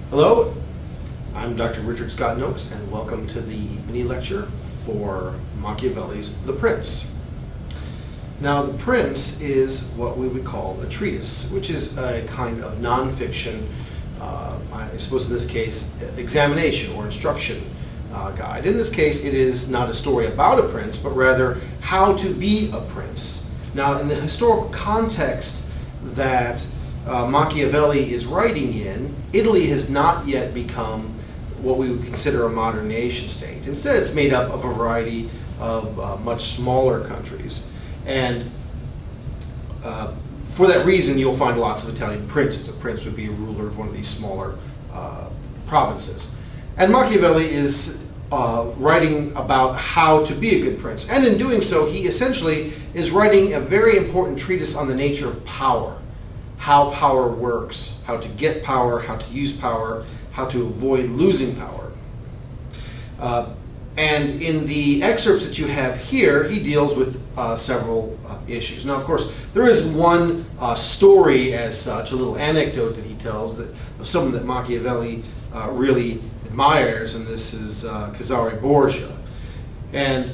Hello, I'm Dr. Richard Scott Noakes, and welcome to the mini lecture for Machiavelli's The Prince. Now, The Prince is what we would call a treatise, which is a kind of nonfiction, I suppose in this case, examination or instruction guide. In this case, it is not a story about a prince, but rather how to be a prince. Now, in the historical context that Machiavelli is writing in, Italy has not yet become what we would consider a modern nation state. Instead, it's made up of a variety of much smaller countries. And for that reason, you'll find lots of Italian princes. A prince would be a ruler of one of these smaller provinces. And Machiavelli is writing about how to be a good prince. And in doing so, he essentially is writing a very important treatise on the nature of power. How power works, how to get power, how to use power, how to avoid losing power. And in the excerpts that you have here, he deals with several issues. Now, of course, there is one story as such, a little anecdote that he tells of someone that Machiavelli really admires, and this is Cesare Borgia. And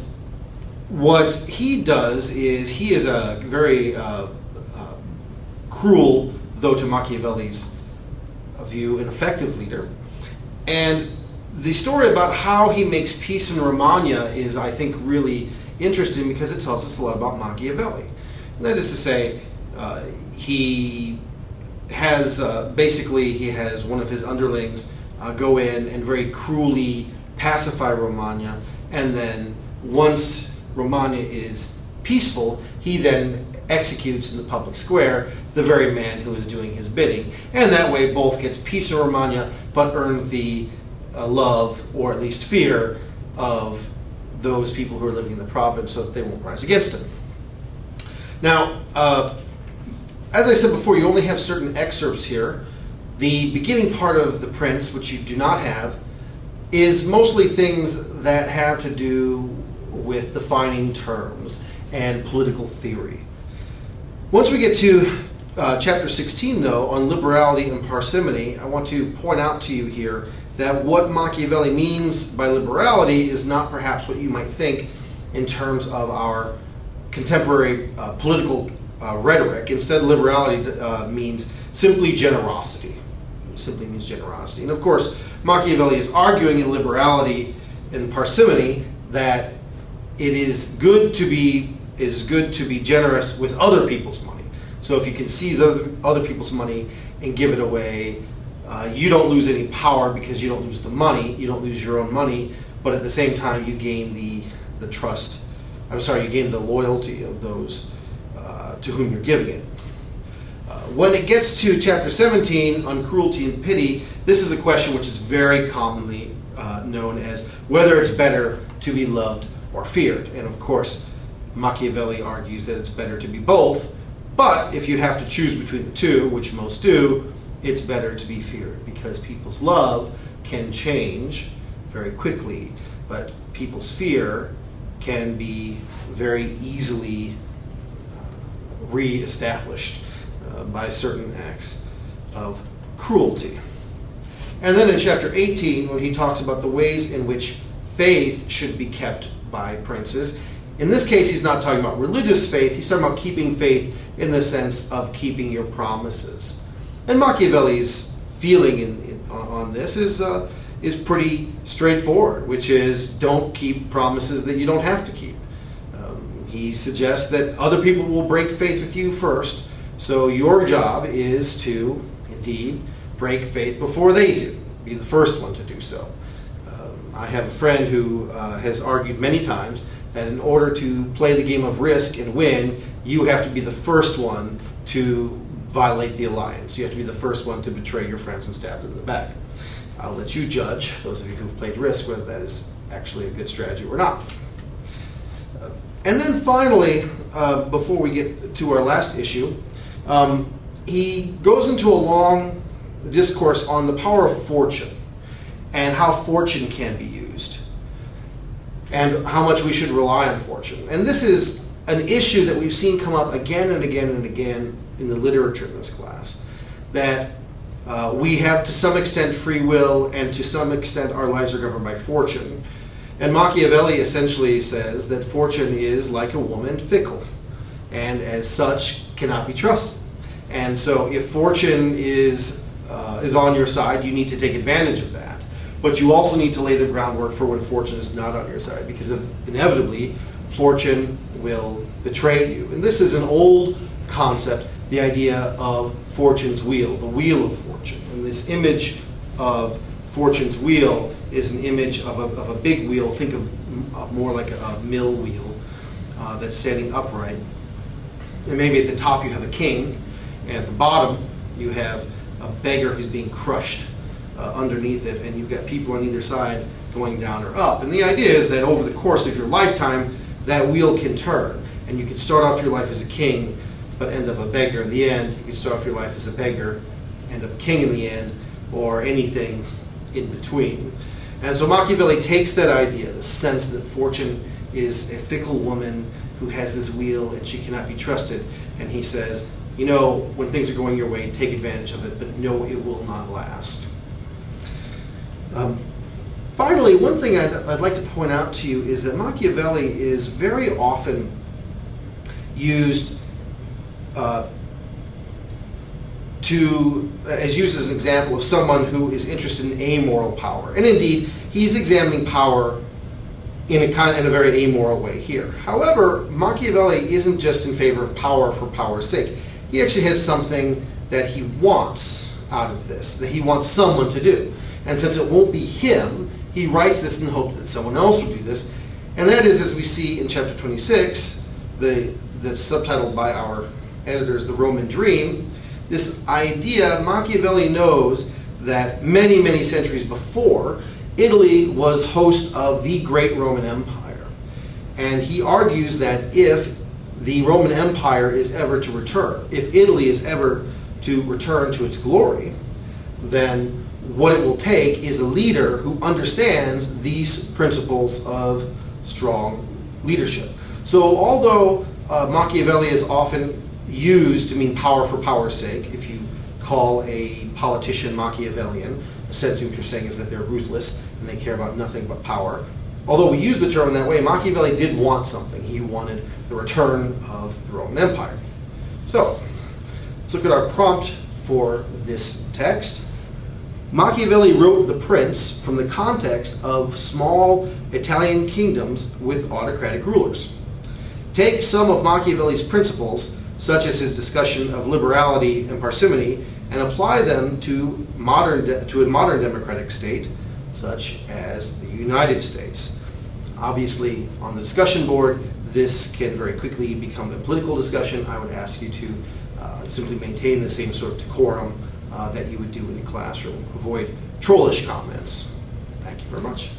what he does is, he is a very cruel, though to Machiavelli's view, an effective leader. And the story about how he makes peace in Romagna is, I think, really interesting because it tells us a lot about Machiavelli. And that is to say, he has he has one of his underlings go in and very cruelly pacify Romagna, and then once Romagna is peaceful, he then executes in the public square the very man who is doing his bidding. And that way both gets peace in Romagna, but earns the love, or at least fear, of those people who are living in the province so that they won't rise against him. Now, as I said before, you only have certain excerpts here. The beginning part of The Prince, which you do not have, is mostly things that have to do with defining terms and political theory. Once we get to chapter 16, though, on liberality and parsimony, I want to point out to you here that what Machiavelli means by liberality is not perhaps what you might think in terms of our contemporary political rhetoric. Instead, liberality means simply generosity. It simply means generosity. And of course, Machiavelli is arguing in liberality and parsimony that it is good to be generous with other people's money. So if you can seize other people's money and give it away, you don't lose any power because you don't lose the money, you don't lose your own money, but at the same time you gain the trust, you gain the loyalty of those to whom you're giving it. When it gets to chapter 17 on cruelty and pity, this is a question which is very commonly known as whether it's better to be loved or feared. And of course, Machiavelli argues that it's better to be both, but if you have to choose between the two, which most do, it's better to be feared because people's love can change very quickly, but people's fear can be very easily re-established by certain acts of cruelty. And then in chapter 18, when he talks about the ways in which faith should be kept by princes, in this case, he's not talking about religious faith, he's talking about keeping faith in the sense of keeping your promises. And Machiavelli's feeling on this is pretty straightforward, which is don't keep promises that you don't have to keep. He suggests that other people will break faith with you first, so your job is to, indeed, break faith before they do. Be the first one to do so. I have a friend who has argued many times that in order to play the game of Risk and win, you have to be the first one to violate the alliance. You have to be the first one to betray your friends and stab them in the back. I'll let you judge, those of you who've played Risk, whether that is actually a good strategy or not. And then finally, before we get to our last issue, he goes into a long discourse on the power of fortune and how fortune can be used and how much we should rely on fortune. And this is an issue that we've seen come up again and again and again in the literature in this class, that We have to some extent free will, and to some extent our lives are governed by fortune. And Machiavelli essentially says that fortune is, like a woman, fickle, and as such cannot be trusted. And so if fortune is on your side, you need to take advantage of that. But you also need to lay the groundwork for when fortune is not on your side, because inevitably fortune will betray you. And this is an old concept, the idea of fortune's wheel, the wheel of fortune. And this image of fortune's wheel is an image of a big wheel. Think of more like a mill wheel that's standing upright. And maybe at the top you have a king, and at the bottom you have a beggar who's being crushed underneath it, and you've got people on either side going down or up. And the idea is that over the course of your lifetime, that wheel can turn. And you can start off your life as a king, but end up a beggar in the end. You can start off your life as a beggar, end up a king in the end, or anything in between. And so Machiavelli takes that idea, the sense that fortune is a fickle woman who has this wheel and she cannot be trusted, and he says, you know, when things are going your way, take advantage of it, but no, it will not last. Finally, one thing I'd like to point out to you is that Machiavelli is very often used as an example of someone who is interested in amoral power. And indeed, he's examining power in a very amoral way here. However, Machiavelli isn't just in favor of power for power's sake. He actually has something that he wants out of this, that he wants someone to do. And since it won't be him, he writes this in the hope that someone else will do this. And that is, as we see in chapter 26, that's subtitled by our editors, The Roman Dream, this idea, Machiavelli knows that many, many centuries before, Italy was host of the great Roman Empire. And he argues that if the Roman Empire is ever to return, if Italy is ever to return to its glory, then what it will take is a leader who understands these principles of strong leadership. So although Machiavelli is often used to mean power for power's sake, if you call a politician Machiavellian, essentially what you're saying is that they're ruthless and they care about nothing but power. Although we use the term in that way, Machiavelli did want something. He wanted the return of the Roman Empire. So, let's look at our prompt for this text. Machiavelli wrote The Prince from the context of small Italian kingdoms with autocratic rulers. Take some of Machiavelli's principles, such as his discussion of liberality and parsimony, and apply them to a modern democratic state, such as the United States. Obviously, on the discussion board, this can very quickly become a political discussion. I would ask you to simply maintain the same sort of decorum that you would do in a classroom. Avoid trollish comments. Thank you very much.